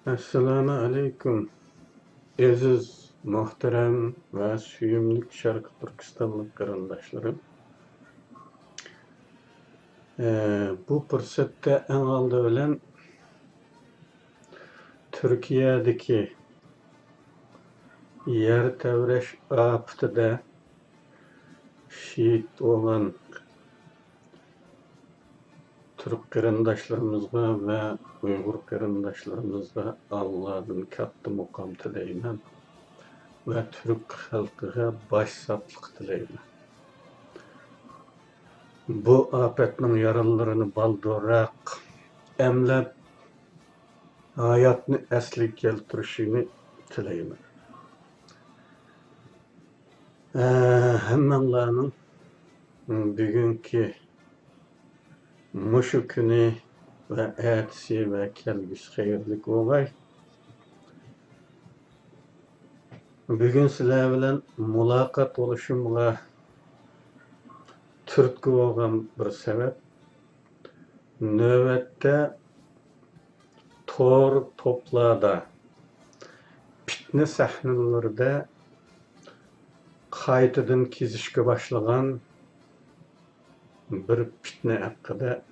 Assalamu alaikum. Aziz, muhterem ve süyümlük Şarkı Türkistanlık qarindaşlarım. Bu fırsatda en aldı bilen Türkiye'deki yer tevreş afetinde şehit olan Türk qarindaşlarımızga ve Uygur qarindaşlarımızga Allah'ın katta mukam tileyman ve Türk halkıga başsaplık tileyman. Bu afetning yaralarını baldırak emlep hayatını esli keltirişini tileyman. Hemmenlarning bugünkü muşu günü ve ertesi ve kelgüsü hayırlık olay. Bugün sizler bilen mulakat oluşumga türtkü olgan bir sebep nöbette tor toplarda fitne sahnelerinde qaytadan kezishga başlagan bir fitne hakkında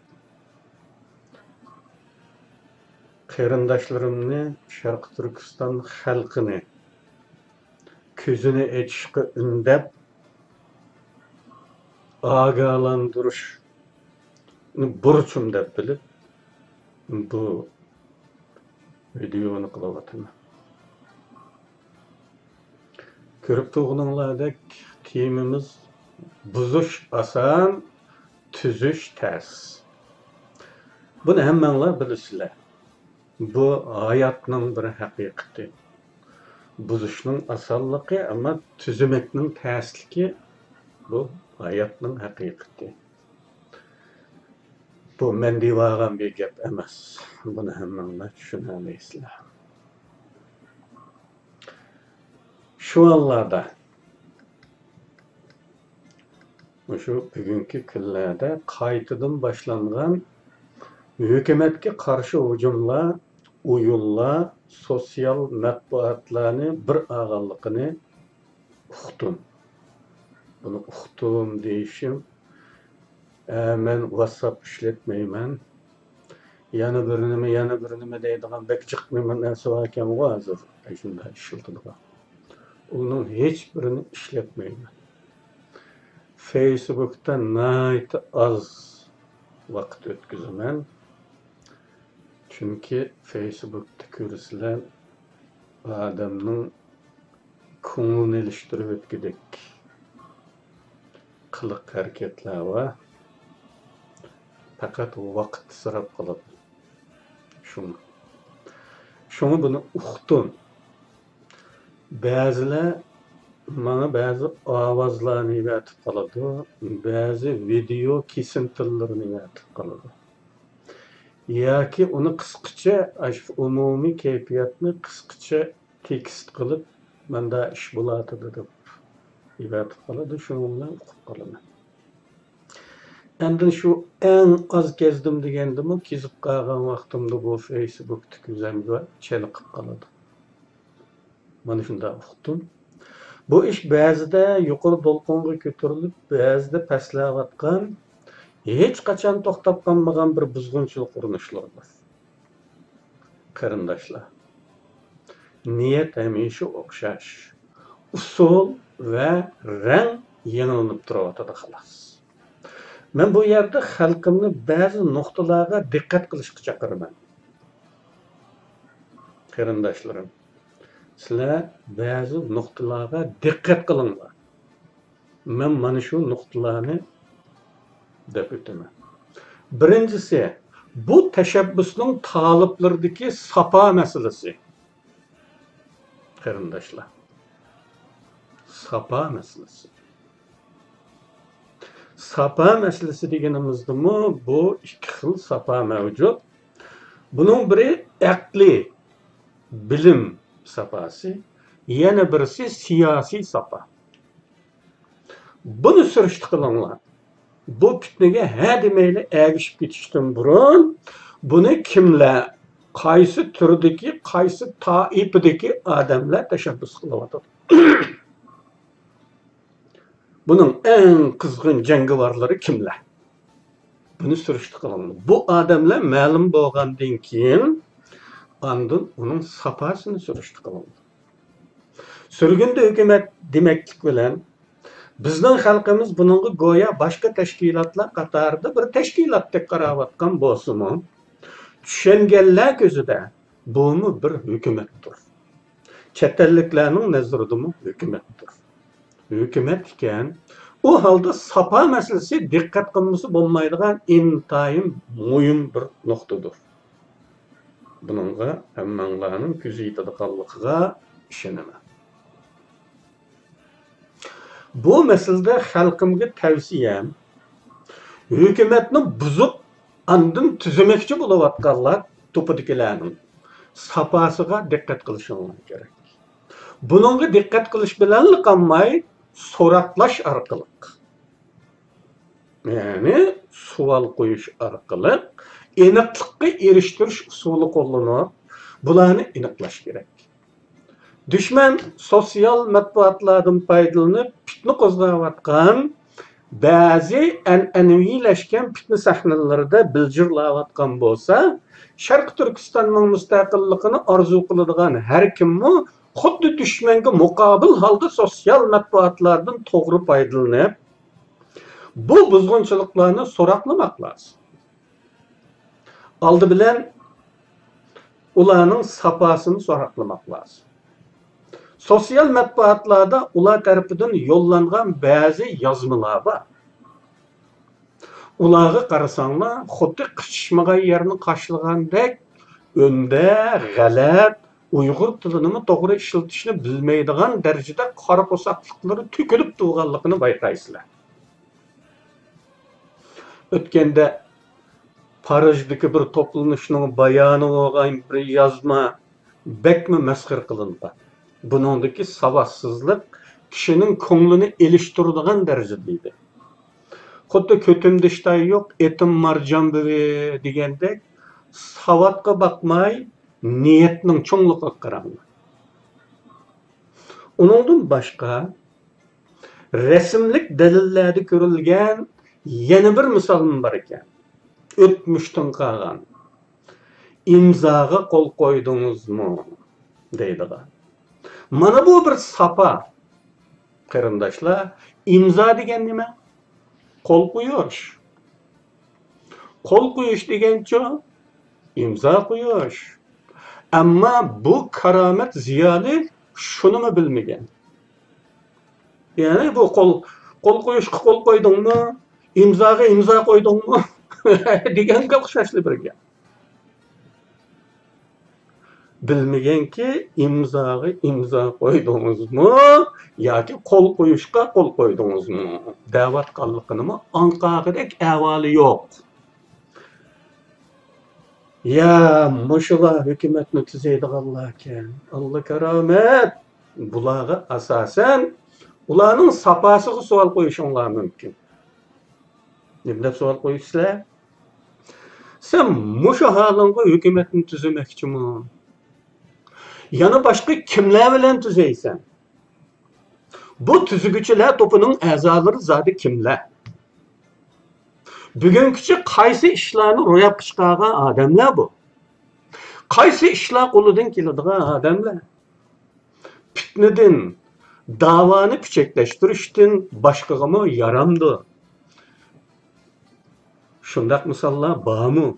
qarindaşlarımni Şarkı Türkistan halkını közünü açışqa ündep agalandırış burçum dep bilip bu videonu kılavatım. Körüp tuğunlardak temimiz buzuş asan, tüzüş ters. Bunu hemmenler bilisizler. Bu hayatның bir haqiqati. Buzuşның asallıqı ama tüzümekning tersliki bu hayatның haqiqati. Bu men divagan bir gap emas. Bunu hemmenler düşünemeysizler. Şu anlarda şu bugünkü kunlarda qaytadan başlangan hükümetke karşı hücumlar, uyunlar, sosyal matbuatlarını bir ağallıqını uqtum. Bunu uqtum deyişim. Men WhatsApp işletmeymen. Yana birinime deydigan bek çıkmayman narsa var ekan o hazır. Şunda işiltidigan. Onun hiçbirini işletmeymen. Facebook'ta nayt az vaqt ötküzümen. Çünkü Facebook'ta görüsülen adamның konuğunu iliştirip ötküdek kılık hareketler var. Fakat vaqt sırap kalıp şunu bunu uqtum. Bazılar bana bazı avazlarını ivatip kaladı, bazı video kesintilerini ivatip kaladı. Ya ki onu kıskıça, umumi keyfiyatını kıskıça tekst kılıp, ben daha iş bulatı dedim. İvatip kaladı, şununla uqup kaladı. Endin şu en az gezdim degendim, kezip kalgan vaktimde bu Facebook'ta güzemde çelikip kaladı. Bana şunda uqtum. Bu iş bazıda yuqori dolqonga ko'tarilib, bazıda pastlayotgan, hech qachon to'xtab qolmagan bir buzg'unchilik urinishlardir. Qarindoshlar. Niyat hamisha o'xshash. Usul va rang yangilanib turadi xolos. Men bu yerda xalqimni ba'zi nuqtalarga diqqat qilishga chaqiraman. Qarindoshlarim, sizlar ba'zi nuqtalarga diqqat qilinglar. Men mana shu nuqtalarni deb o'taman. Birinchisi, bu tashabbusning taliblaridagi sapa masalasi. Qarindoshlar. Sapa masalasi. Sapa masalasi deganimizda bu ikki xil sapa mavjud. Buning biri aqliy bilim sapası, yana birisi siyasi sapa. Bunu sürüştü kılınlar. bu fitnege ha demeyle ergişip ketishdan burun buni kimlar, qaysi turdagi, qaysi taifidagi odamlar tashabbus qilyapti. Bunun en kızgın jangovarlari kimlar? Bunu surishti qilindi. Bu odamlar ma'lum bo'lgandan keyin andın onun sapasını surishti qilindi. Sürgünde hükümet demeklik bilen bizning xalqimiz buningga go'yo boshqa tashkilotlar qatorida bir tashkilotdek qarayotgan bo'lsa-mu, tushunganlar ko'zida bumi bir hukumatdir. Chet elliklarning nazaridami hukumatdir. Hukumat ekan, u holda sapa masalasi diqqat qilmasa bo'lmaydigan intayin muhim bir nuqtadir. Buningga hammanglarning ko'zi yetadiganligiga ishonaman. Bu meselede halkımga tavsiyem, hükümetni buzup andın tüzemekçi bulavatkanlar topudikilerinin sapasıga dikkat kılışınlar gerek. Bununla dikkat kılış bilenli kalmay soraklaş arkalık. Yani sual koyuş arkalık, eniqlikka eriştiriş usulü kullanıp bularını eniqlaş gerek. Düşman sosyal matbuatlardan faydalanıp fitne qo'zg'ayotgan ba'zi an'anaviylashgan fitne sahnalarida biljirlayotgan bo'lsa, Sharq Turkistonning mustaqilligini orzu qiladigan har kimmi xuddi dushmanga muqobil holda sosyal matbuatlardan to'g'ri foydalanib, bu buzg'unchiliklarni so'roqlamoq lozim. Oldi bilan ularning sapasini so'roqlamoq lozim. Sosyal matbuatlarda ular tarafından yollangan bazı yazmalar var. Ularga qarasanlar, xuddi qıçışmagan yerini qaşlagandek önde g'alat Uyghur tilini to'g'ri ishlatishni bilmaydigan darajada qora qo'saqliklari to'kilib turganligini bayqaysizlar. O'tganda Parijdagi bir to'planishning bayoni bo'lgan bir yozma bekmi masxir qilingan. Bunundaki savaşsızlık kişinin ko'nglini elishtiradigan darajadaydi. Xuddi ko'timda ishtay yo'q, etim marjon biri degandek, savatga bakmay niyetning cho'ngligiga qaranglar. Uningdan boshqa rasmlik dalillarda ko'rilgan yana bir misolim bor ekan. O'tmishdan qolgan imzoga qo'l qo'ydingizmi deydilar. Mana bu bir sapa. Qarindoshlar, imzo degan nima? Qo'l qo'yish. Qo'l qo'yish degancha imzo qo'yish. Ammo bu karomat ziyoli shuni bilmagan. Ya'ni bu qo'l qo'yishga qo'l qo'ydingmi, imzoga imzo qo'ydingmi deganga o'xshashli bir gap. Bilmaganki imzoga imzo qo'ydingizmi yoki qo'l qo'yishga qo'l qo'ydingizmi da'vat qilganligini anqog'idek avvali yo'q. Ya mushular hukumatni tuzaydiganlar ekan. Alloh karomat. Bularga asosan ularning sapasiga savol qo'yishinglar mumkin. Nima savol qo'yishlar? Sen mushu holingga hukumatni tuzmoqchimi? Yana başka kimler bilen tüzeysen? Bu tüzgüçüler topunun a'zolari zodi kimler? Bugünküçe qaysi ishlarni ro'yobga chiqargan odamlar bu? Qaysi ishlar qo'lidan keladigan odamlar? Fitnadan, davoni pichaklashtirishdan boshqagami yaramdi. Shundaq misollar bormi?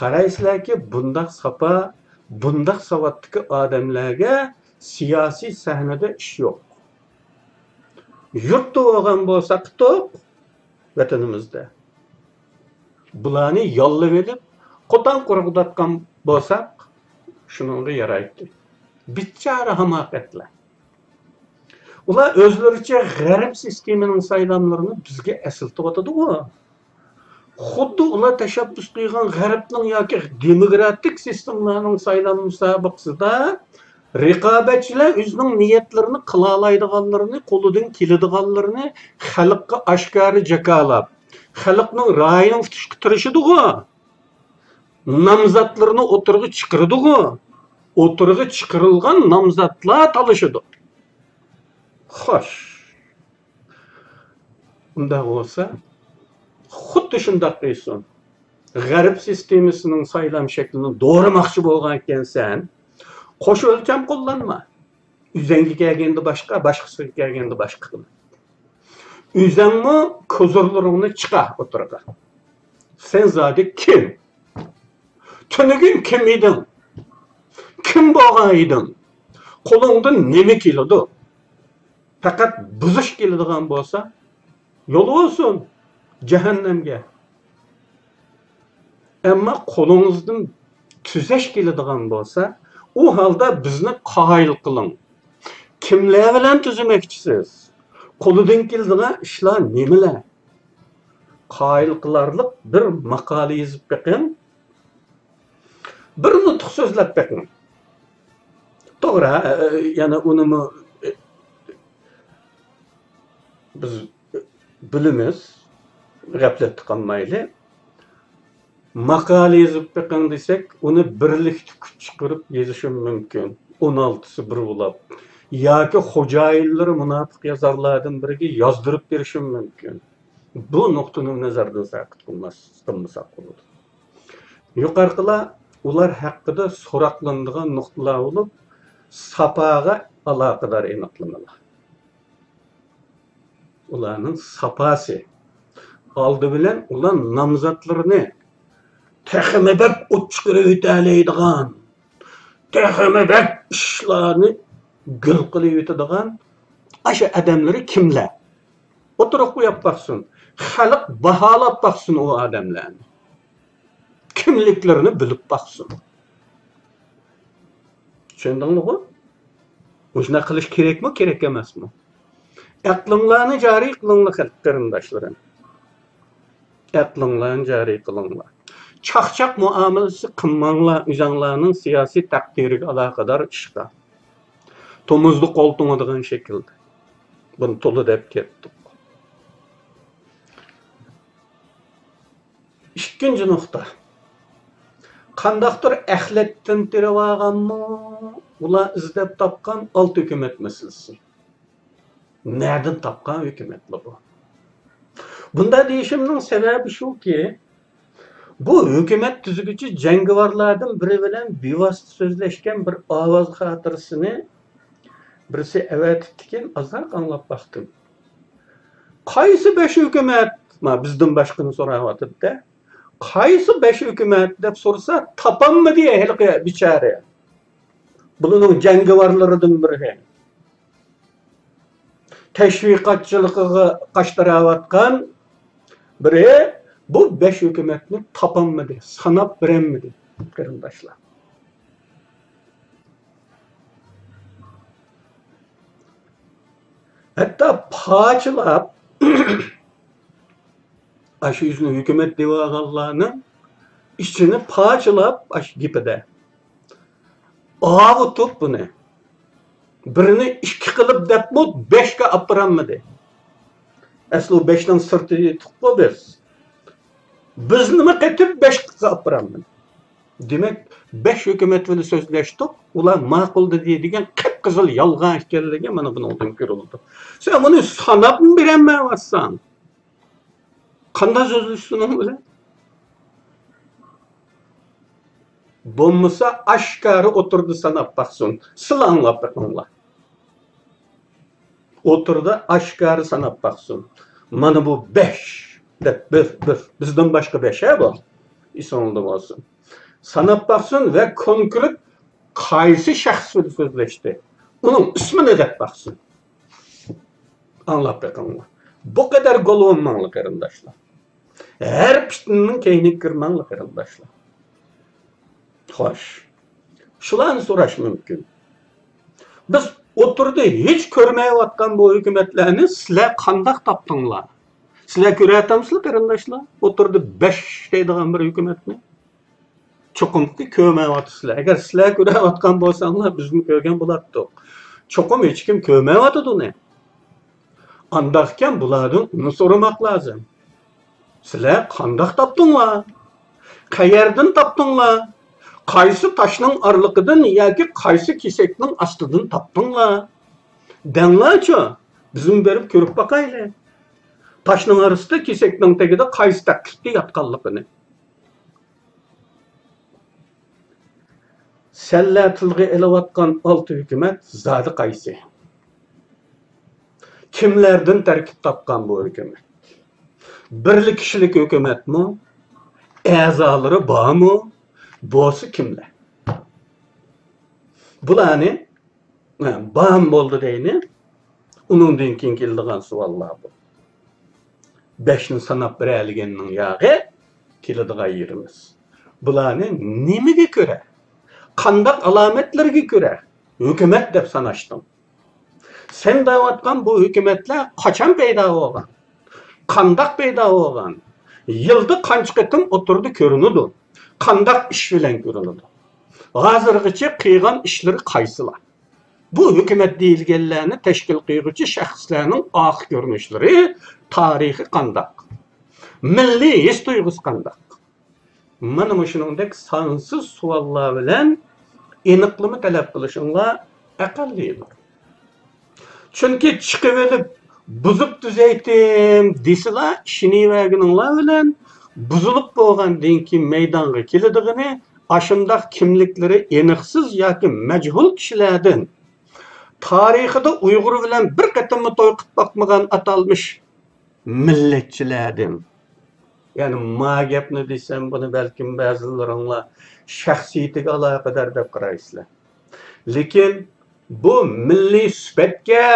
Qaraysizlarki, bundaq sapa bundaq savatdagi odamlarga siyosiy sahnada ish yo'q. Yurtda bo'lgan bo'lsa qitoq vatanimizda. Bularni yollab edib, qo'tan qurg'udatgan bo'lsak, shuningga yaraydi. Bichara hamoqatlar. Ular o'zlaricha g'arb sistemining saylanlarini bizga asıltıvatıdı. Xuddi ular tashabbus qilgan g'arbning yoki demokratik sistemlarning saylan musobaqasida Raqobatchilar o'zining niyatlarini qila oladiganlarini, qo'lidan keladiganlarini xalqqa oshkora jakolab, xalqning ra'yini tutishga tirishadi-ku. Nomzodlarni o'tirg'i chiqirdi-ku. O'tirg'i chiqirilgan nomzodlar talashadi. Xo'sh. Unda bo'lsa, xuddi shunday qilsin. G'arb sistemasining saylam shaklini doğramoqchi bo'lgan ekansan, qo'sh o'lcham qo'llanma. Üzenge kelganda boshqa, boshqasiga kelganda boshqa qil. Üzengmi ko'zurlaringni chiqa o'tirga. Sen zodi kim? Tunugin kim eding? Kim bo'lgan eding? Qo'lingdan nima keladi? Faqat buzish keladigan bo'lsa, yo'l olsun cehennemge. Ama qo'lingizdan tuzash keladigan bo'lsa, o halda bizni qoyil qiling. Kimlar bilan tuzmoqchisiz? Qo'lidan keladigan ishlar nimalar? Qoyil qilarlik bir maqola yozib beqing. Bir nutq so'zlab beqing. To'g'ri, yana unimi biz bilimiz, g'aflat qilmayli. Maqola yozib beqing desek, uni birlikda kuch chiqarib yozishim mumkin. 16'sı bir bo'lib. Yoki xo'jayinlar munofiq yozarlardan biriga yozdirib berishim mumkin. Bu nuqtani nazardan saqit qilmasak bo'ladi. Yuqoriqilar ular haqida so'roqlanadigan nuqtalar bo'lib, sapaga aloqador aniqlamalar. Ularning sapasi oldi bilan ular nomzodlarini texmebek uçqirib o'talaydigan, texmebek ishlarni gül qilib o'tadigan asha adamlari kimlar? O'tirib qo'yib baxsin. Xalq baholab baxsin o adamlarni. Kimliklarini bilib baxsin. Tushundingmi? O'shuna qilish kerakmi, kerak emasmi? Aqlinglarni joriy qilinglar qarindoshlarim. Aqlinglarni joriy qilinglar. Çaqçaq muamelesi qilmanglar o'zinglarning siyosiy taqdiriga aloqador ishqa. Tomuzni qo'ltuğadigan şekilde. Bunu to'la deb ketdik. İkinci nokta. Qandaqdir axlatdan terib olganmi? Ular izlab topgan alt hukumat masalasi. Nereden topgan hukumatlar bu? Bunda deyishimning sababi shuki, bu hukumat tuzguchi jangovarlardan biri bilan bevosita so'zlashgan bir ovoz xotirasini birisi evatibdikin azroq anglab baxdim. Qaysi 5 hukumat? Bizdan boshqani so'rayotibdi. Qaysi 5 hukumat deb so'rasa, topammi deya halqa bichara. Buning jangovarlaridan biri. Teşvikatçılığı qaştıravatkan biri bu 5 hükümetini tapanmadı, sanap veremedi qarındaşlar. Hatta paçılap aşı yüzünü hükümet devağallarının işçini paçılap aşı gipede. Avutup bunu. Birini 2 qilib debmi 5ga apıranmadı. Aslı 5'den sırtı tutma biz. Biz nima qetib 5ga apıranmadı. Demek 5 hükümet bilan so'zlashdik, ular ma'quldi deydigan qip-qizil yolg'on ekanligi mana bundan ko'rildi. Sen buni sanab bermayapsan. Qanday so'zlashing bilan? Bo'lmasa aşkarı oturdu sanab baxsin. Silanlab baxsinlar. Oturdu aşkarı sanab baxsin. Mana bu 5 deb bizdan boshqa 5 bu. İsonda bo'lsin. Sanab baxsin ve konkret qaysi shaxs bilan so'zlashdi. Uning ismini deb baxsin. Anlab baxsinlar. Bu kadar golonmanglar qarindoshlar. Her fitnaning keyniga kirmanglar qarindoshlar. Xo'sh. Shularni so'rash mumkin. Biz o'tirdi hech ko'rmayotgan bu hukumatlarni sizlar qanday topdinglar? Sizlar ko'ryapsizlar qarindoshlar? O'tirdi 5 deydigan bir hukumatni. cho'qimki ko'rmayapsizlar. Agar sizlar ko'rayotgan bo'lsanglar, bizni ko'rgan bo'lardik. Cho'qim hech kim ko'rmayotdi uni. Andaqkan bulardan uni so'ramoq lozim. Sizlar qandoq topdinglar? Qayerdan topdinglar? Qaysi toshning orliqidan yoki qaysi kesakning ostidan topdinglar? Danglarchi, bizim berib ko'rib boqaylik. Toshning orasida, kesakning tagida qaysi taklifda yotganligini. Senlar tilga elayotgan olti hukumat zodi qaysi? Kimlardan tarkib topgan bu hukumat? Birlik kishilik hukumatmi? A'zolari bormi? Bo'lsa kimlar? Bularni bam bo'ldi deyni. Uningdan keyin keladigan savollar bu. 5ni sanab beradiganning yog'i keladigan yerimiz. Bularni nimaga ko'ra? Qandaq alomatlarga ko'ra hukumat deb sanashdim. Sen da'vatgan bu hukumatlar qachon paydo bo'lgan? Qandaq paydo bo'lgan? Yilda qancha qatim o'tirdi ko'rinadi? Qandaq ish bilan ko'rinadi? Hozirgacha qilgan ishlari qaysilar? Bu hukumat deyilganlarni tashkil qiluvchi shaxslarning oxir ko'rinishlari, tarixi qandaq? Milliy his tuyg'usi qandaq? Mana shuningdek sonsiz savollar bilan aniqlama talab qilishinglar aqallidir. Chunki chiqib olib buzib tuzaytim desizlar, ishini verganinglar bilan buzilib bo'lgandan keyin maydonga keladiganini ashundaq kimliklari aniqsiz yoki majhul kishilardan tarixida Uyg'ur bilan bir qatimni to'y qilib boqmagan atalmış millatchilardan. Yani ma gapni desam, buni balkim ba'zilaringlar shaxsiyatiga aloqador deb qaraysizlar. Lekin bu milliy sifatga,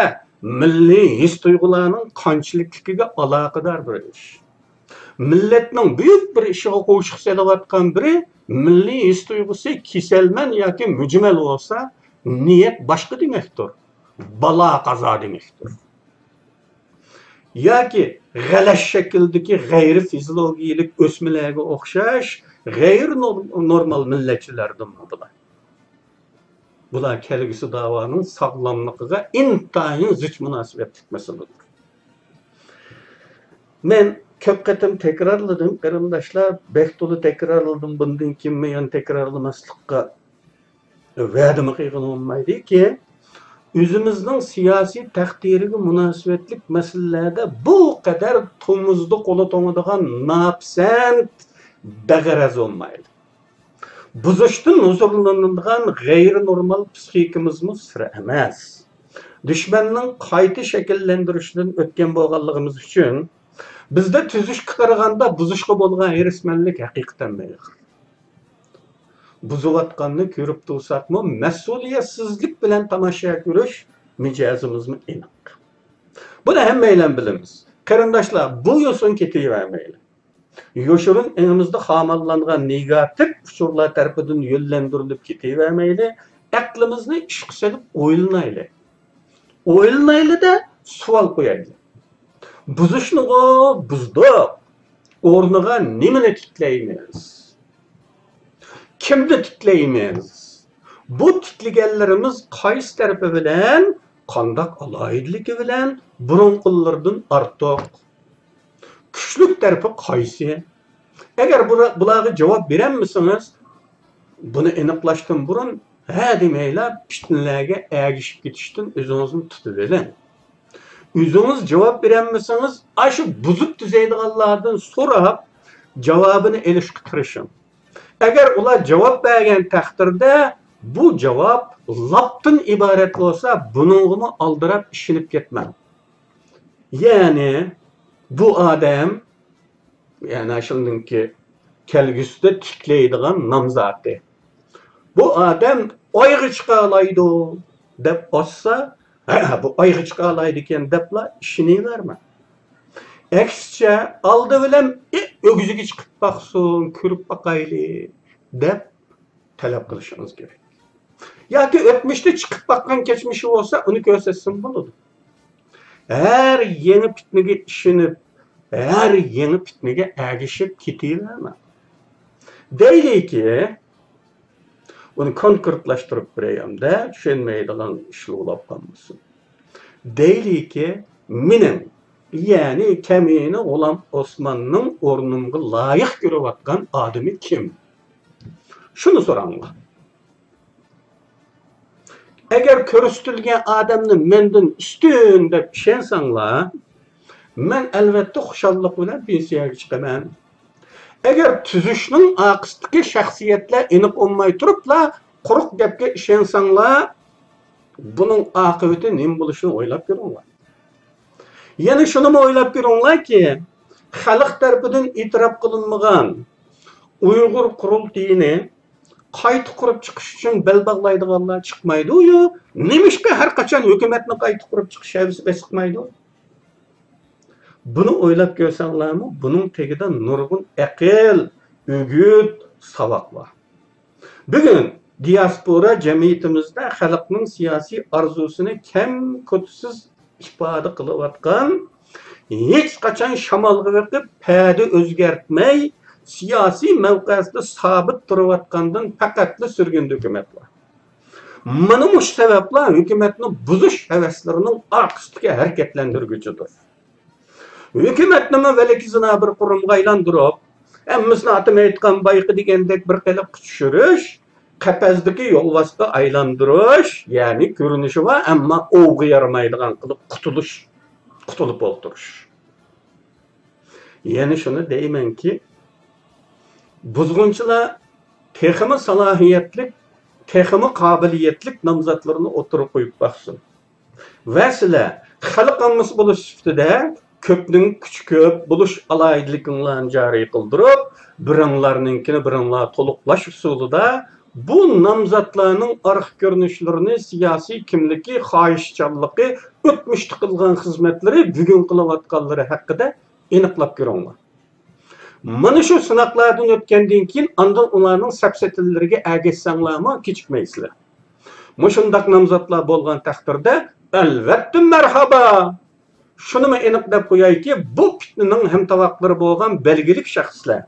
milliy his tuyg'ularning qanchaligiga aloqador bir ish. Millatning buyuk bir ishiga qo'shiq solayotgan biri milliy his tuyg'usi kasalman yoki mujmal bo'lsa, niyat boshqa demakdir. Balo qazo demakdir. Yoki g'alash shakldagi g'ayri fiziologik o'smalarga o'xshash g'ayri normal millatchilardan bular. Bular kelgusi da'voning sog'lomligiga intayin zich munosabatlik masaladir. Men ko'p qatim takrorladim, qarindoshlar, bektuli takrorladim, bundan keyin men takrorlamaslikka va'dam qilgan olmaydiki, o'zimizning siyosiy taqdiriga munosabatlik masalalarda bu qadar tomuzda qo'li to'ngadigan nafsand dag'araz olmaydi. Buzishdan huzurlanadigan g'ayri normal psixikimizmi sira emas. Dushmanning qayta shakllantirishidan o'tgan bo'lganligimiz uchun bizda tuzishga qaraganda buzishga bo'lgan hevasmanlik haqiqatan mayli. Buzuvatganni ko'rib tursaqmi, mas'uliyatsizlik bilan tomosha ko'rish mijozimizmi aniq. Buni hammaylar bilamiz. Qarindoshlar, bu yo'sin ketavermaydi. Yo'shirin elimizda xamallangan negativ usullar tarafidan yo'llantirilib ketavermaydi. Aqlimizni ishga solib o'ylanaylik. O'ylanaylik-da savol qo'yaylik. Buzishni buzdik. O'rniga nimani tiklaymiz? Kimni tiklaymiz? Bu tiklaganlarimiz qaysi tarafi bilan, qandoq aloyidligi bilan burunqillardan ortiq? Kuchlik tarafi qaysi? Agar bularga javob beramisangiz, buni aniqlashdan burun ha demaylar, fitnalarga ergishib ketishdan o'zingizni tutib oling. O'zingiz javob beramisangiz, shu buzib tuzaydiganlardan so'rab javobini olishga tirishing. Agar ular javob bergan taqdirda bu javob lapdan iborat bo'lsa, buningni aldirab ishinib ketmang. Ya'ni bu odam, ya'ni shundaki kelgusida tiklaydigan nomzodi. Bu odam oyga chiqa oladi deb olsa, bu oyga chiqa oladi ekan debla ishini verma. Aksicha oldi bilan o'giziga chiqib baqsin, ko'rib baqayli deb talab qilishingiz kerak. Yoki o'tmishda chiqib baqqan kechmishi bo'lsa, uni ko'rsatsin bo'ladi. Her yeni fitnaga ishinib, her yeni fitnaga ergishib ketaverma. Deyliki, Onu konkretlaştırıp bireyimde düşünmeydiğin işli olap kalmasın. Deyli ki, minin, yani kemini olan Osman'ın ornumga layık görüvatkan adamı kim? Şunu soranlar. Eğer körüstülgen adamını menden üstün dep işensanlar, men elbette xuşallık bilen pensiyaga chiqaman. Eğer tüzüşnün aqıstıki şahsiyetler iniq olmay turupla quruq gapga ishensanglar, bunun aqibati nim bo'lishini o'ylab ko'ringlar. Yana shuni o'ylab ko'ringlarki, xalq tarafidan e'tirof qilinmagan Uyg'ur qurultiyini qayta qurib chiqish uchun bel bog'laydiganlar chiqmaydi-yu, nemishqa har qachon hukumatni qayta qurib chiqish havasi chiqmaydi? Bunu o'ylab ko'rsanglarmi, buning tagida nurg'un aql, o'g'it, savoq bor. Bugun diaspora jamiyatimizda xalqning siyosiy arzusini kam ko'tsiz ifoda qilayotgan, hech qachon shamolga vaqib, payda o'zgartmay, siyosiy mavqesida sabit turayotgandan faqatli surgun hukumat bor. Mana bu sabablar hukumatni buzish havaslarining orqasiga harakatlantirguchidir. Hükümetni velekizina bir kurumga aylandırıp, emmisini atım aytgan bayqı degandek bir qilib tushirish, qapazdagi yo'lvasga aylandirish, ya'ni ko'rinishi va ammo o'g'i yaramaydigan qilib qutulib o'ldirish. Yani shuni deymanki, buzg'unchilar texmi salohiyatlik, texmi qobiliyatlik nomzodlarini o'tirib qo'yib baxsin. Va sizlar xalq ammasi bo'lish sifatida köpnün küçük köp buluş alaydiliklerini cari kıldırıp, birinlarninkini birinlar toluklaş usulüda bu namzatlarının arıq görünüşlerini, siyasi kimliki, xahişçallığı, ötmüştü kılgan hizmetleri, bugün kılavatkalları hakkında eniqlap görünler. Mana şu sınaklardan ötkenden keyin andan onlarning sapsetillerine ergeçsanlarma kechikmaysizlar. Mushundak namzatlar bo'lgan taqdirda albatta marhaba. Şunu mu eniq deb qo'yayki, bu fitnening hamtavaqlari bo'lgan belgilik shaxslar,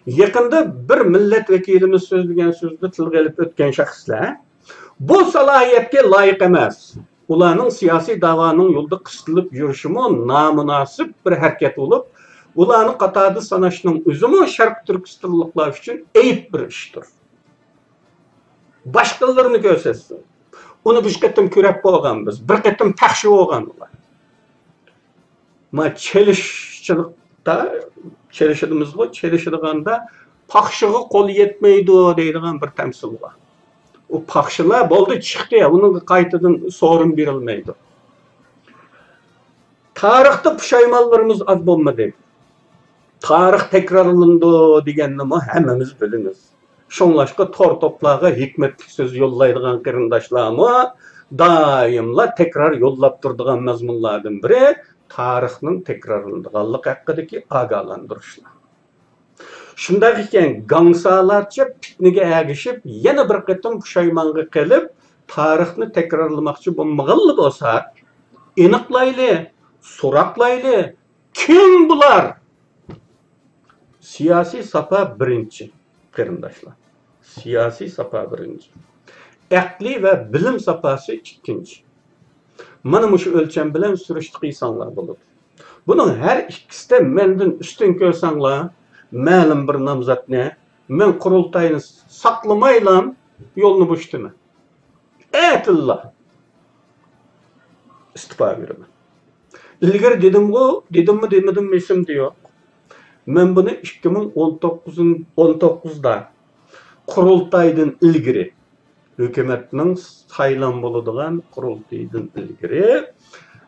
yaqinda bir millat vakilimiz so'zlagan so'zda tilga olib o'tgan shaxslar bu salohiyatga loyiq emas. Ularning siyosiy da'voning yo'lida qisilib yurishimi nomunosib bir harakat bo'lib, ularni qatorda sanashning o'zimi Sharq Turkistonliklar uchun ayib bir ishdir. Boshqalarni ko'rsatsin. Uni bir qatim ko'rib bo'lganmiz, bir qatim taxshi bo'lgan ular. Ma çelişçilikte, çelişidiganda paxşığı qol yetmeydi deydigan bir temsil var. O paxşılar boldu çıktı ya, onun qaytadan sorun berilmeydi. Tarixte puşaymanlarımız az bolmadı. Tarix tekrarlandı deganni hammamiz bilamiz. Şonlaşqa tor toplağa hikmetli söz yollaydigan qarindoshlarmi daimla tekrar yollab turdigan mazmunlardan biri tarixning tekrarlanadiganligi haqidagi ogohlantirishlar. Shunday ekan, gangsalarcha fitnaga ergishib, yana bir qatim pushaymonga qilib, tarixni takrorlamoqchi bo'lmaganlar bo'lsa, aniqlayli, so'roqlayli, kim bular? Siyosiy safa birinchi, qarindoshlar. Siyosiy safa birinchi. Aqliy va bilim safasi ikkinchi. Mana shu o'lcham bilan surishtiq insonlar bo'ladi. Buning har ikkisida mendan ustun ko'rsanglar, ma'lum bir nomzodni men qurultayni saqlamaylam, yo'lni bo'shtimi. Aytilla. İstifa beraman. İlgari dedimmi demedim esimde yo'q. Men buni 2019'da qurultaydan ilgari hükümetinin saylan bo'ladigan qurultaydan ilgari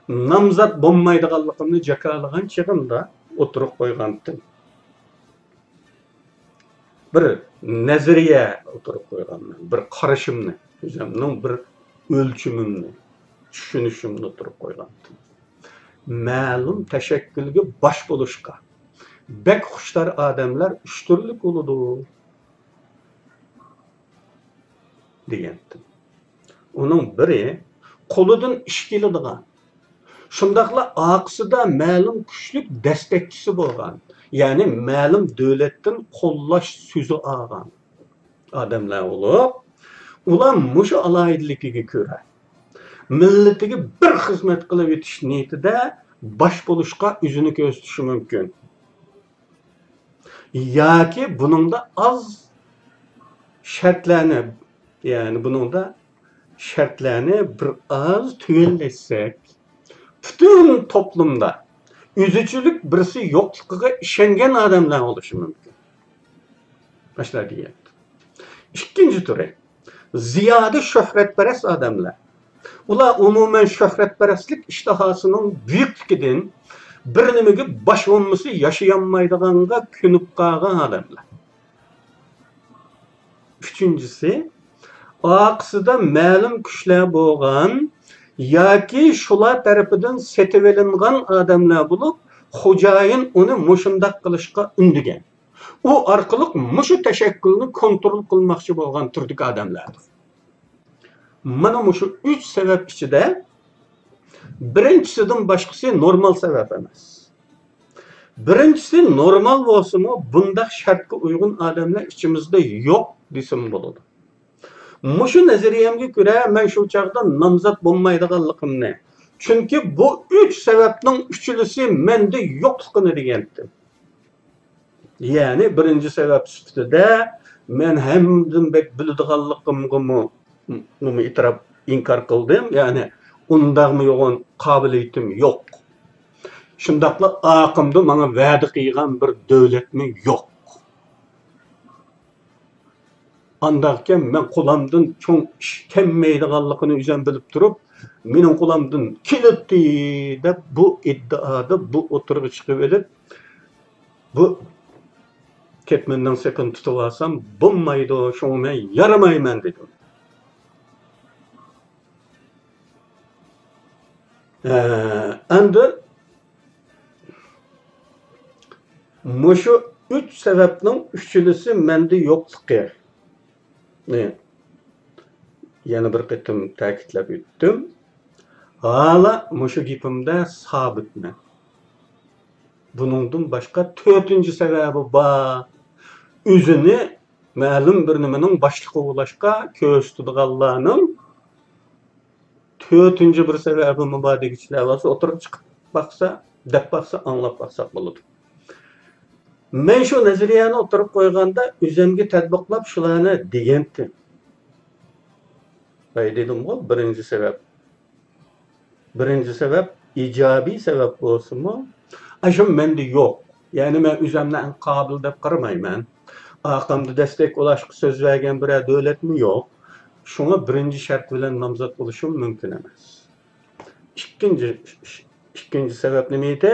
nomzod bo'lmaydiganligini jakalagan chig'imda o'tirib qo'ygandim. Bir nazariya o'tirib qo'yganman, bir qarashimni, o'zimning bir o'lchimimni, tushunishimni o'tirib qo'ygandim. Ma'lum tashakkülga bosh bo'lishga bek xushtar odamlar 3 turli bo'ladi degandim. Onun biri qo'lidan ish keladigan, shundaqla aqsida ma'lum kuchlik destekchisi bo'lgan, ya'ni ma'lum davlatdan qo'llash so'zi olgan odamlar bo'lib, Ular muşu alayidligiga ko'ra millatiga bir xizmat qilib o'tish niyatida bosh bo'lishga o'zini ko'rsatishi mumkin. Yoki buningda az shartlarni, ya'ni buningda shartlarni bir az tugallashsak, butun toplumda üzücülük birisi yo'qligiga ishongan odamlar bo'lishi mumkin. Başlar deyapti. Ikkinchi turi ziyoda shuhratparast odamlar. Ular umuman shuhratparastlik ishtahosining buyukligidan bir nimaga bosh bo'lmasa yashayolmaydiganga ko'nib qolgan odamlar. Uchinchisi aqsida ma'lum kuchlar bo'lgan yoki shular tarafidan setib olingan odamlar bo'lib, xo'jayin uni mushundaq qilishga undigan. U orqali mushu tashakkulni kontrol qilmoqchi bo'lgan turdagi odamlardir. Mana mushu 3 sabab ichida birinchisidan boshqasi normal sabab emas. Birinchisi normal bo'lsa-mu, bundaq shartga uyg'un odamlar ichimizda yo'q desam bo'ladi. Mushu nazariyamga ko'ra men shu chaqda nomzod bo'lmaydiganligimni, chunki bu 3 sababning uchilisi menda yo'qligini degandim. Ya'ni birinchi sabab sifatida men hamdan bek biladiganligimni e'tirof inkor qildim, ya'ni undaqmi yo'g'on qobiliyatim yo'q. Shundaqla aqimda menga va'da qilgan bir davlatmi yo'q. Andaqken men qo'limdan cho'ng ish kelmaydiganligini o'zim bilib turib, mening qo'limdan kelibdi deb bu iddaoda bu o'tirg'i chiqib olib, bu ketmandan sekin tutib olsam bo'lmaydi, shunga men yaramayman dedim. Endi mushu 3 sababning uchilisi menda yo'qligi. Yana bir qitim ta'kidlab o'tdim. Hala mushu gapimda sabitman. Buningdan boshqa 4-chi sababi bor. O'zini ma'lum bir nimaning boshlig'i bo'lishga ko'rsatadiganlarning 4-chi bir sababi bor degichlar bo'lsa, o'tirib chiqib baqsa, deb baqsa, anglab baqsa bo'ladi. Men shu nazariyani o'tirib qo'yganda o'zimga tatbiqlab shularni degandim. Bay dedim-ku, birinchi sabab. Birinchi sabab ijobiy sabab bo'lsa-mu, ashum menda yo'q. Ya'ni men o'zimni qobil deb qaramayman. Aqamda destek ulashga so'z bergan bir davlatmi yo'q. Shunga birinchi shart bilan nomzod bo'lishim mumkin emas. Ikkinchi sabab nima edi?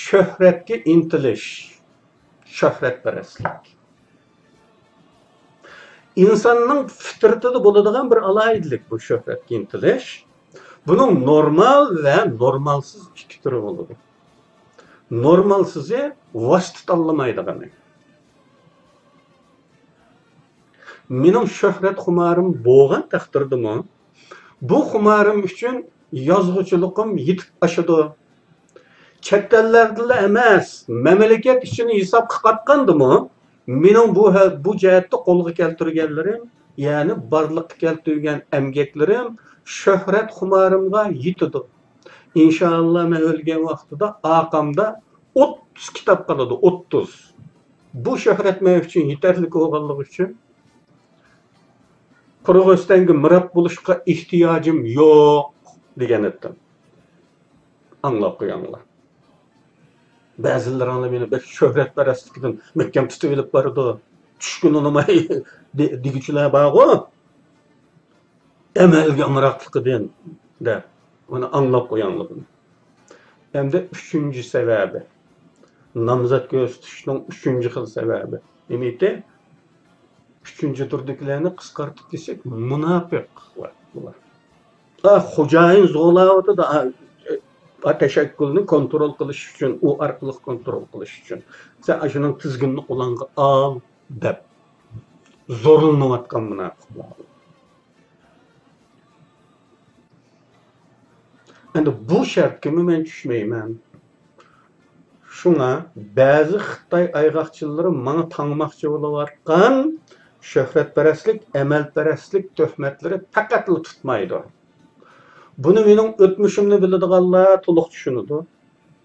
Shuhratga intilish. Shuhratparastlik. İnsanның fitratida bo'ladigan bir alayidlik bu shuhratga intilish. Buning normal va normalsiz ikki turi bo'ladi. Normalsizi vosita tanlamaydigani. Mening shuhrat xumarim bo'lgan taqdirdami, bu xumarim uchun yozuvchiligim yetib oshadi. Chet ellarda emas, mamlakat ichini hisob qilqatgandimi, mening bu jihatda qo'lga keltirganlarim, ya'ni barliqqa keltirgan emgaklarim shuhrat xumarimga yetadi. İnşallah men o'lgan vaqtida aqamda 30 kitob qoladi, 30. Bu shuhrat men uchun yetarli bo'lganligi uchun Qirg'izistonga mirab bo'lishga ehtiyojim yo'q degan edim. Anglab qo'yinglar. Ba'zilar meni bir shuhratparastlikdan mahkam tutib olib bordi. Tushkun unamay degichilar bor-ku. Amalga amroqligidan deb buni anglab qo'yinglar. Endi 3-chi sababi. Nomzod ko'rsatishning 3-chi xil sababi. Nima edi? 3-chi turdagilarni qisqartib desak, munofiqlar bular. Xo'jayin zo'lavdi da tashakkulni kontrol qilish uchun, u orqali kontrol qilish uchun. Sen shuning tizginni qo'lga ol deb zo'rlanayotgan munofiqlar. Endi bu shartga men tushmayman. Shunga ba'zi Xitoy ayg'oqchilari menga tangmoqchi bo'layotgan Şöhretperestlik, emelperestlik töhmetleri faqatla tutmaydı. Bunu mening o'tmishimni biladiganlar to'liq tushunadi.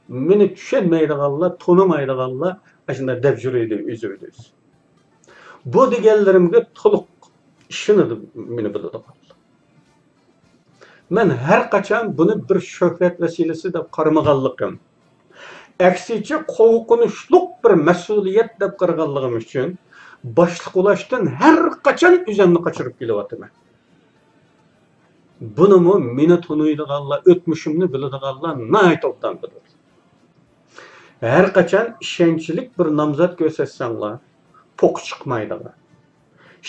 Meni tushunmaydiganlar, tonimaydiganlar ashunda deb yuradi o'z-o'ziga. Bu deganlarimga to'liq ishonadi meni biladiganlar. Men har qachon buni bir shuhrat vasilasi deb qaramaganligim, aksincha qo'rqinchli bir mas'uliyat deb qaraganligim uchun boshliq bo'lishdan har qachon o'zimni qochirib kelyapman. Bunu mu meni tanıydiganlar, o'tmishimni biladiganlar nayt obdan bilir. Her qachon ishonchlik bir nomzod ko'rsatsanglar, poq chiqmaydilar.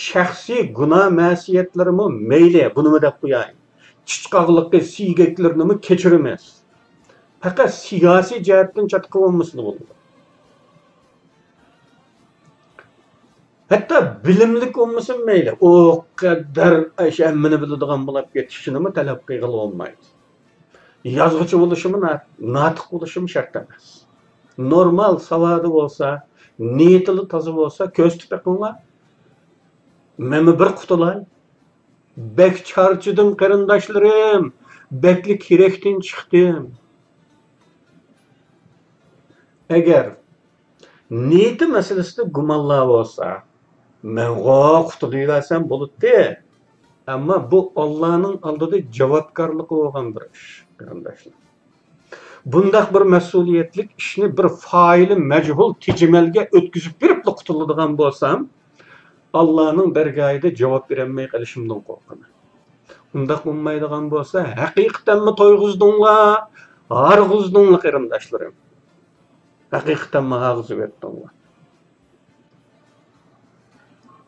Shaxsiy gunoh ma'siyatlarimi mayli, bunimi deb qo'yay. Chichqoqlikka siygaklarni kechirmas. Faqat siyosiy jihatdan chatqib olmaslik bo'ladi. Hatta bilimlik olmasın mayli, o kadar aşemmini biladigan bo'lib ketishini mi talab qilib olmaydi. Yazgıcı bo'lishimi, natiq bo'lishimi shart emas. Normal savodi bo'lsa, niyati toza bo'lsa, ko'z tutaqinglar. Men bir qutulay. Bek charchidim qarindoshlarim, beklik kerakdan chiqdim. Agar niyati masalasida gumonlar bo'lsa, men qutulaversam bo'ladi. Ammo bu Allohning oldida javobgarlik bo'lgan bir ish, qarindoshlar. Bundaq bir mas'uliyatlik ishni bir faili majhul tijmalga o'tkazib berib qutuladigan bo'lsam, Allohning dargohida javob berolmay qolishimdan qo'rqaman. Undaq bo'lmaydigan bo'lsa, haqiqatanmi to'yg'izdinglar, arg'izdinglar qarindoshlarim. Haqiqatanmi arg'izib etdinglar.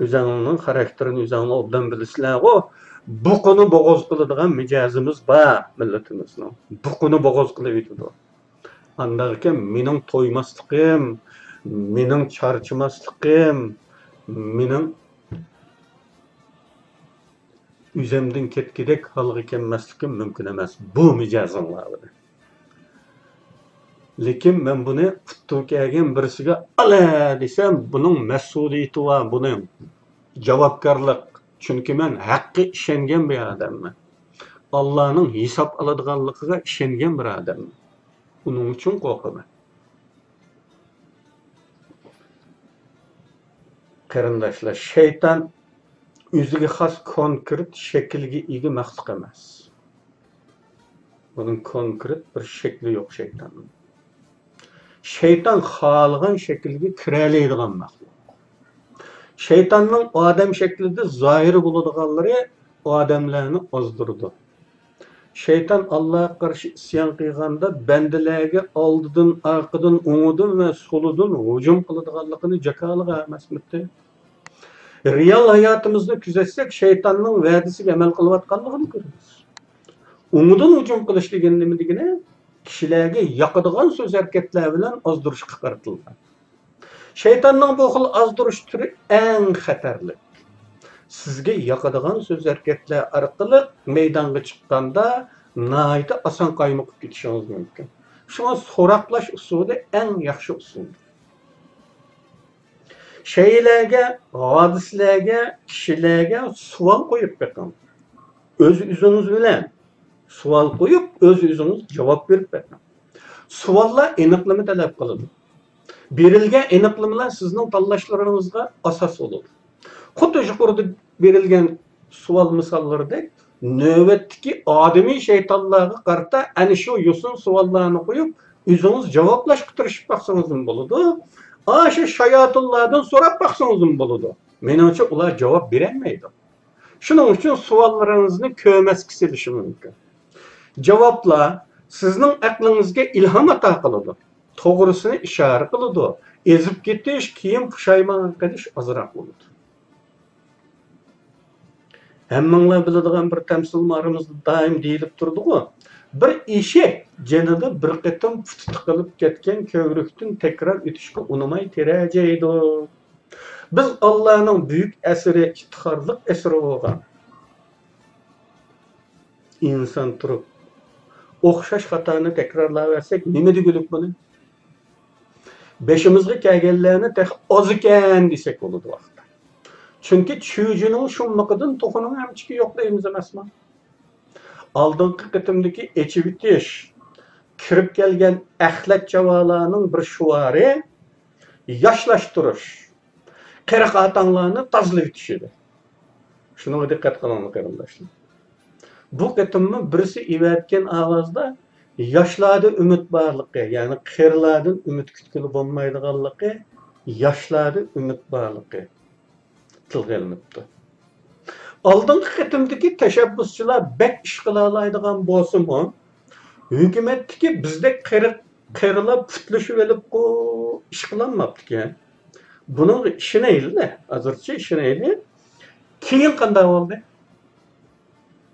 O'zingizning xarakterini o'zingizlar obdan bilasizlar. Bu konu boğaz qiladigan mijozimiz bor millatimizning. Bu konu boğaz qilib yetadi. Andaqken mening to'ymasligim, mening charchimasligim, mening o'zimdan ketgidek holga kelmasligim mumkin emas. Bu mijozinglar. Lekin men buni qutib kelgan birisiga ala desam, buning mas'uliyati va buning javobgarlik. Çünkü men haqqi ishongan bir odamman. Allohning hisob oladiganligiga ishongan bir odamman. Uning uchun qo'rqaman. Qarindoshlar, shayton o'ziga xos konkret shaklga ega maxluq emas. Bunun konkret bir shakli yo'q shaytonning. Shayton xohlagan shaklga kira oladigan maxluq. Şeytanın adam şeklinde zahiri buladiganları o adamlarını azdırdı. Şeytan Allah'a karşı isyan qilganda bendelerge aldıdan, arkadan, onudan ve soludan hücum qiladiganligini jakalıga emasmidi. Real hayatımızda kuzetsek şeytanın va'dasiga amal qilayotganligini ko'ramiz. Onudan hücum qilish deganligini kishilarga yoqadigan so'z harakatlar bilan azdırishga qaratilgan. Şeytanның bu xil azdırış türü en xatarlı. Sizge yoqadigan so'z harakatlar orqali maydonga chiqqanda nayta asan qaymoqib ketishingiz mumkin. Shunga so'roqlash usuli eng yaxshi usul. Şeylarga, hodislarga, kishilarga savol qo'yib beqing. O'z-o'zingiz bilan savol qo'yib, o'z-o'zingiz javob berib beqing. Savollar aniqlama talab qiladi. Berilgen aniqlamalar sizning tanlashlarınızga asas olur. Xuddi yuqorida berilgan savol misollardek, navbatdagi odamiy shaytonlarga qarata ana shu yo'sin savollarni qo'yib, o'zingiz javoblashga tirishib baqsangiz bo'ladi. Shu shayotinlardan so'rab baqsangiz bo'ladi. Menimcha ular javob berolmaydi. Shuning uchun savollaringizni ko'masga selishi mumkin. Javoblar sizning aqlingizga ilhom ato qiladi. To'g'risini ishora qiladi. Ezib ketish, keyin pushaymon qilish ozroq bo'ladi. Hammanglar biladigan bir tamsilmarimizda doim deyilib turdi-ku. Bir eshak janida bir qatam put qilib ketgan ko'vrikdan takror o'tishga unamay terajaydi. Biz Allohning buyuk asri, iftixorlik asri bo'lgan inson turib o'xshash xatoni takrorlayversak, nima degulik buni? Beşimizga kelganlarni oz ekan desak bo'ladi vaqtda. Çünkü çüyücünün şunluqıdın toxunun hemçiki yok deyimiz emasmı? Aldınqı qitimdiki eçivitiş, kirip gelgen ählet javalarının bir şuvarı yaşlaştırış, qırıq atanlarını tazlı bitişidi. Şuna dikkat kılın arkadaşlar. Bu qitimmi birisi ivertken avazda yaşlarda ümit barlıqı, yani qırlardan ümit kütkülü bolmaydıganlıqı, yaşlarda ümit barlıqı tilga ilinipdi. Aldınqı qitimdiki teşebbüsçüler bek iş qila alaydigan bolsunmu, hükümetdeki bizde qırılar putluşup elip iş qilanmaptı. Bunun işi neydi? Azırça işi neydi? Keyin qanday oldu?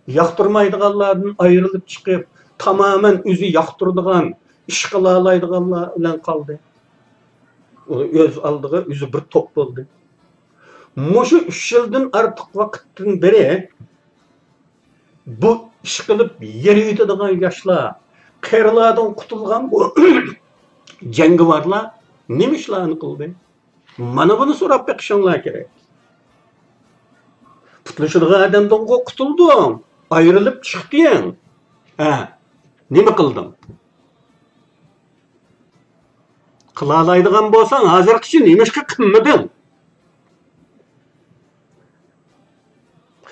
Yaqtırmaydiganlardan ayrılıp çıkıp tamamen özü yaqtırdıgan, iş qila alaydiganlar bilen qaldı. O öz aldığı özü bir top boldu. Muşu 3 yıldan artık vakittin beri bu iş qılıp yer yutadigan yaşlar, qırlardan qutulgan bu jangivarlar nima ishlarni qildi? Mana buni so'rab beqishinglar kerak. Tutulishadigan odamdan qutulding, ayrilib chiqding. Ha, nima qilding? Qila oladigan bo'lsang, hozirgacha nima ishga qilmading?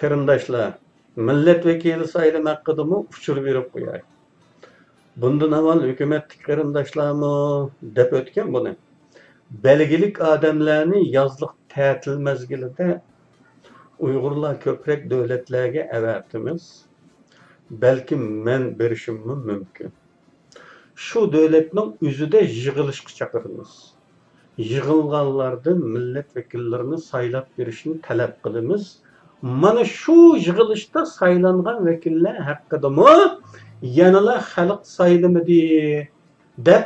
Qarindoshlar, millat vakili saylamak haqidami uchur berib qo'yay. Bundan avval hukumatlik qarindoshlarmi deb o'tgan buni. Belgilik adamlarni yozliq ta'til mezgilida Uyg'urlar ko'proq davlatlarga avatimiz. Balki men berishim mumkin. Shu davlatning o'zida yig'ilishga chaqiramiz. Yig'ilganlardan millat vakillarini saylab berishni talab qilamiz. Mana shu yig'ilishda saylangan vakillar haqidami yanala xalq saylamadi deb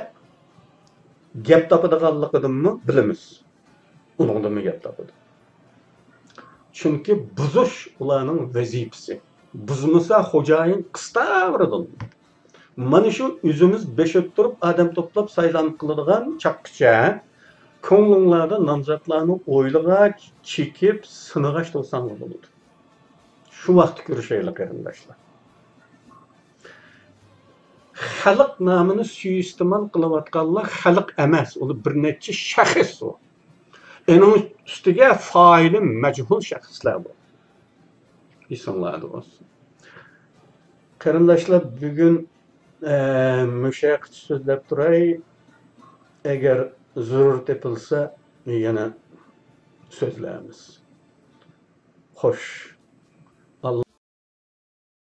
gap topadiganligini bilamiz. Uningdan gap topadi. Çünkü buzuş ularning vazifasi. Buzmasa xo'jayin qistavradi. Mana shu o'zimiz beshib turib odam to'plab saylan qiladigan chaqqicha ko'nglinglarda nomzodlarni o'ylag'ach, chekib, sinag'ach to'sanlar bo'ladi. Shu vaqt ko'rishaylik qarindoshlar. Xalq nomini suiiste'mol qilayotganlar xalq emas, u bir necha shaxs u. Onun üstüge faili mecbul şahıslar bu. İnsanlar da olsun. Qarindoshlar, bugün müşayiat so'zlab turay. Eğer zarur tepilsa yana so'zlaymiz. Xo'sh.